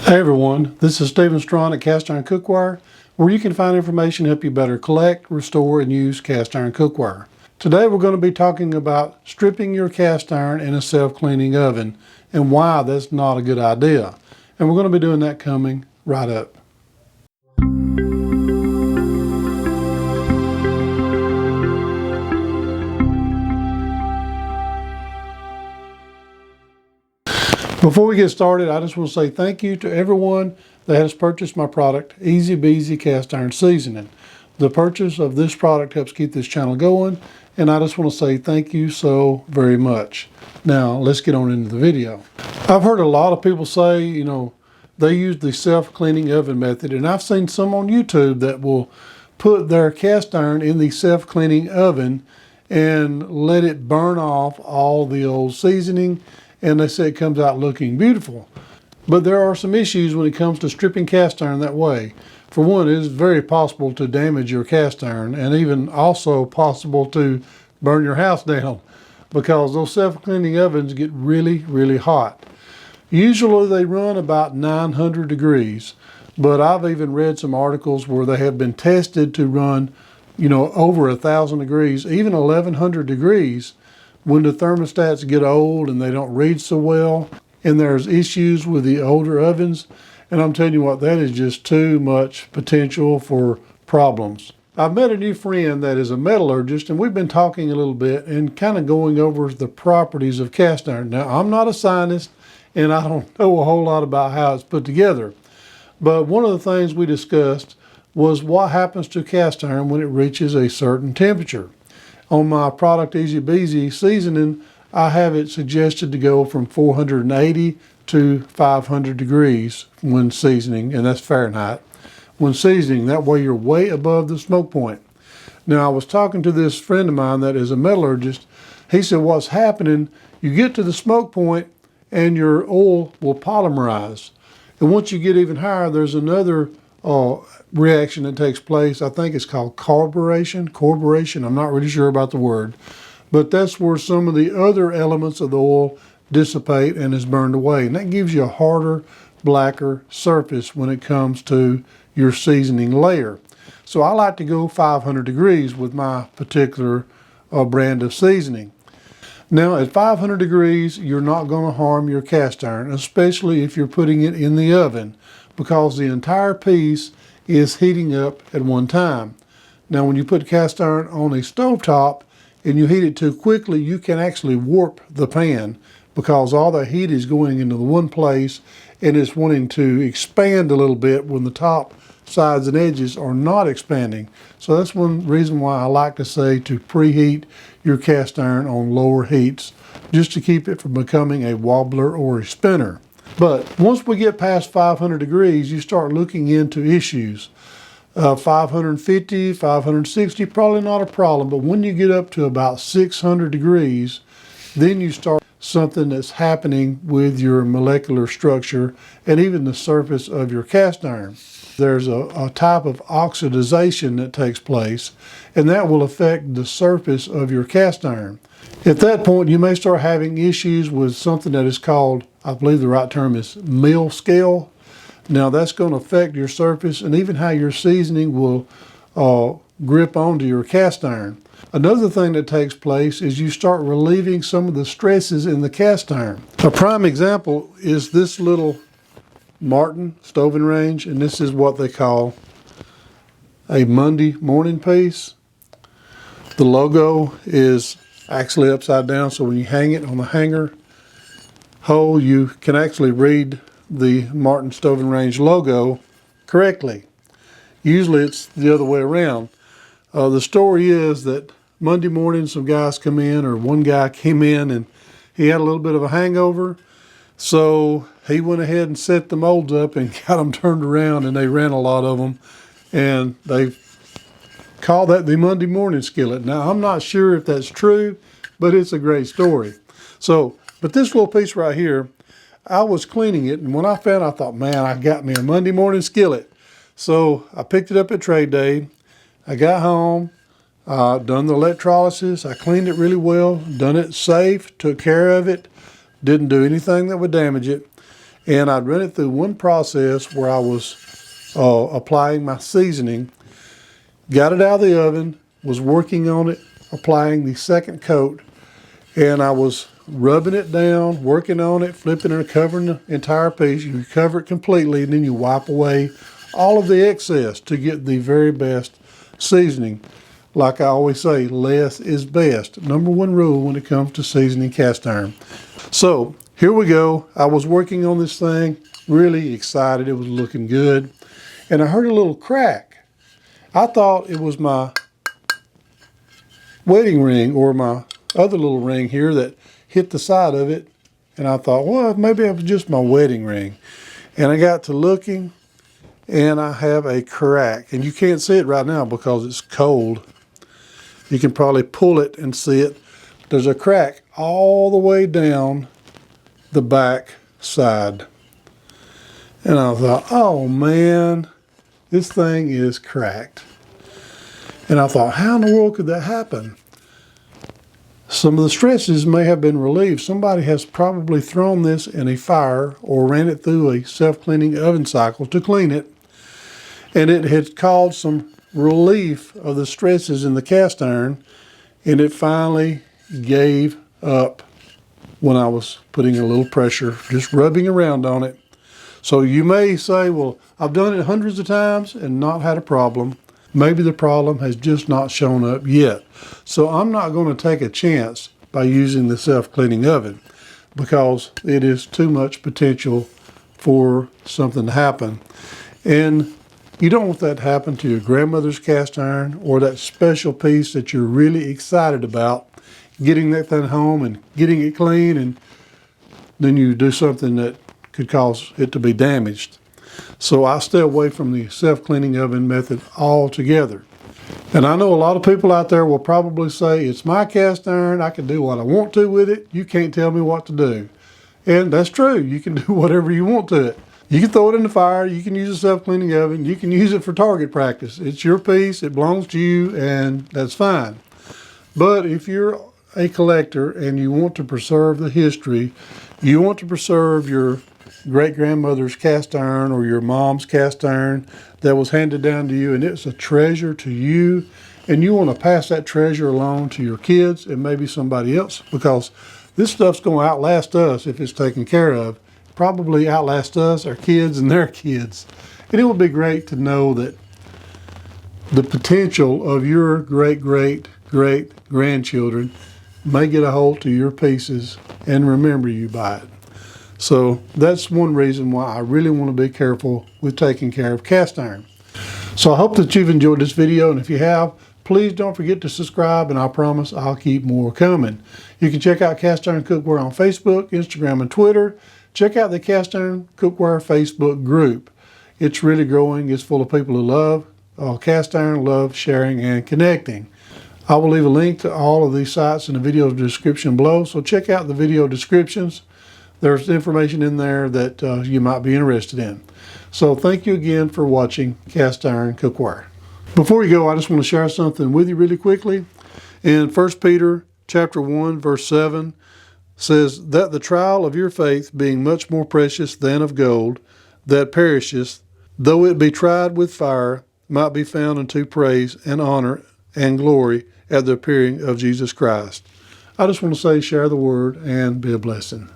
Hey everyone, this is Stephen Strawn at Cast Iron Cookware, where you can find information to help you better collect, restore, and use cast iron cookware. Today we're going to be talking about stripping your cast iron in a self-cleaning oven and why that's not a good idea. And we're going to be doing that coming right up. Before we get started, I just want to say thank you to everyone that has purchased my product, Easy Beezy Cast Iron Seasoning. The purchase of this product helps keep this channel going, and I just want to say thank you so very much. Now, let's get on into the video. I've heard a lot of people say, they use the self-cleaning oven method, and I've seen some on YouTube that will put their cast iron in the self-cleaning oven and let it burn off all the old seasoning, and they say it comes out looking beautiful. But there are some issues when it comes to stripping cast iron that way. For one, it is very possible to damage your cast iron, and even also possible to burn your house down, because those self-cleaning ovens get really, really hot. Usually they run about 900 degrees, but I've even read some articles where they have been tested to run, over 1,000 degrees, even 1,100 degrees, when the thermostats get old and they don't read so well, and there's issues with the older ovens. And I'm telling you what, that is just too much potential for problems. I've met a new friend that is a metallurgist, and we've been talking a little bit and kind of going over the properties of cast iron. Now, I'm not a scientist, and I don't know a whole lot about how it's put together. But one of the things we discussed was what happens to cast iron when it reaches a certain temperature. On my product Easy Beezy Seasoning, I have it suggested to go from 480 to 500 degrees when seasoning, and that's Fahrenheit. When seasoning, that way you're way above the smoke point. Now, I was talking to this friend of mine that is a metallurgist. He said what's happening, you get to the smoke point and your oil will polymerize. And once you get even higher, there's another reaction that takes place. I think it's called carburation. I'm not really sure about the word, but that's where some of the other elements of the oil dissipate and is burned away, and that gives you a harder, blacker surface when it comes to your seasoning layer. So I like to go 500 degrees with my particular brand of seasoning. Now at 500 degrees, you're not going to harm your cast iron, especially if you're putting it in the oven, because the entire piece is heating up at one time. Now when you put cast iron on a stovetop and you heat it too quickly, you can actually warp the pan, because all the heat is going into the one place and it's wanting to expand a little bit when the top, sides, and edges are not expanding. So that's one reason why I like to say to preheat your cast iron on lower heats, just to keep it from becoming a wobbler or a spinner. But once we get past 500 degrees, you start looking into issues. 550, 560, probably not a problem, but when you get up to about 600 degrees, then you start something that's happening with your molecular structure and even the surface of your cast iron. There's a type of oxidization that takes place, and that will affect the surface of your cast iron. At that point, you may start having issues with something that is called, I believe the right term is mill scale. Now that's going to affect your surface and even how your seasoning will grip onto your cast iron. Another thing that takes place is you start relieving some of the stresses in the cast iron. A prime example is this little Martin stove and range, and this is what they call a Monday morning piece. The logo is actually upside down, so when you hang it on the hanger hole, you can actually read the Martin stove and range logo correctly. Usually it's the other way around. The story is that Monday morning some guys come in, or one guy came in and he had a little bit of a hangover, so he went ahead and set the molds up and got them turned around, and they ran a lot of them, and they call that the Monday morning skillet. Now I'm not sure if that's true, but it's a great story. But this little piece right here, I was cleaning it, and when I found it, I thought, man, I got me a Monday morning skillet. So I picked it up at trade day. I got home, done the electrolysis. I cleaned it really well, done it safe, took care of it, didn't do anything that would damage it. And I'd run it through one process where I was applying my seasoning, got it out of the oven, was working on it, applying the second coat, and I was rubbing it down, working on it, flipping and covering the entire piece. You cover it completely, and then you wipe away all of the excess to get the very best seasoning. Like I always say, less is best. Number one rule when it comes to seasoning cast iron. So here we go. I was working on this thing, really excited. It was looking good. And I heard a little crack. I thought it was my wedding ring or my other little ring here that hit the side of it. And I thought, well, maybe it was just my wedding ring. And I got to looking, and I have a crack. And you can't see it right now because it's cold. You can probably pull it and see it. There's a crack all the way down the back side. And I thought, oh man, this thing is cracked. And I thought, how in the world could that happen? Some of the stresses may have been relieved. Somebody has probably thrown this in a fire or ran it through a self-cleaning oven cycle to clean it. And it had caused some relief of the stresses in the cast iron, and it finally gave up when I was putting a little pressure, just rubbing around on it. So you may say, well, I've done it hundreds of times and not had a problem. Maybe the problem has just not shown up yet. So I'm not going to take a chance by using the self-cleaning oven because it is too much potential for something to happen. And you don't want that to happen to your grandmother's cast iron or that special piece that you're really excited about, getting that thing home and getting it clean, and then you do something that could cause it to be damaged. So I stay away from the self-cleaning oven method altogether. And I know a lot of people out there will probably say, it's my cast iron, I can do what I want to with it, you can't tell me what to do. And that's true, you can do whatever you want to it. You can throw it in the fire, you can use a self-cleaning oven, you can use it for target practice. It's your piece, it belongs to you, and that's fine. But if you're a collector and you want to preserve the history, you want to preserve your great-grandmother's cast iron or your mom's cast iron that was handed down to you, and it's a treasure to you, and you want to pass that treasure along to your kids and maybe somebody else, because this stuff's going to outlast us if it's taken care of. Probably outlast us, our kids, and their kids. And it would be great to know that the potential of your great-great-great-grandchildren may get a hold to your pieces and remember you by it. So that's one reason why I really want to be careful with taking care of cast iron. So I hope that you've enjoyed this video, and if you have, please don't forget to subscribe, and I promise I'll keep more coming. You can check out Cast Iron Cookware on Facebook, Instagram, and Twitter. Check out the Cast Iron Cookware Facebook group. It's really growing. It's full of people who love cast iron, love sharing and connecting. I will leave a link to all of these sites in the video description below, so check out the video descriptions. There's information in there that you might be interested in. So thank you again for watching Cast Iron Cookware. Before we go, I just want to share something with you really quickly. In 1 Peter chapter 1, verse 7, says, that the trial of your faith, being much more precious than of gold, that perisheth, though it be tried with fire, might be found unto praise and honor and glory at the appearing of Jesus Christ. I just want to say, share the word and be a blessing.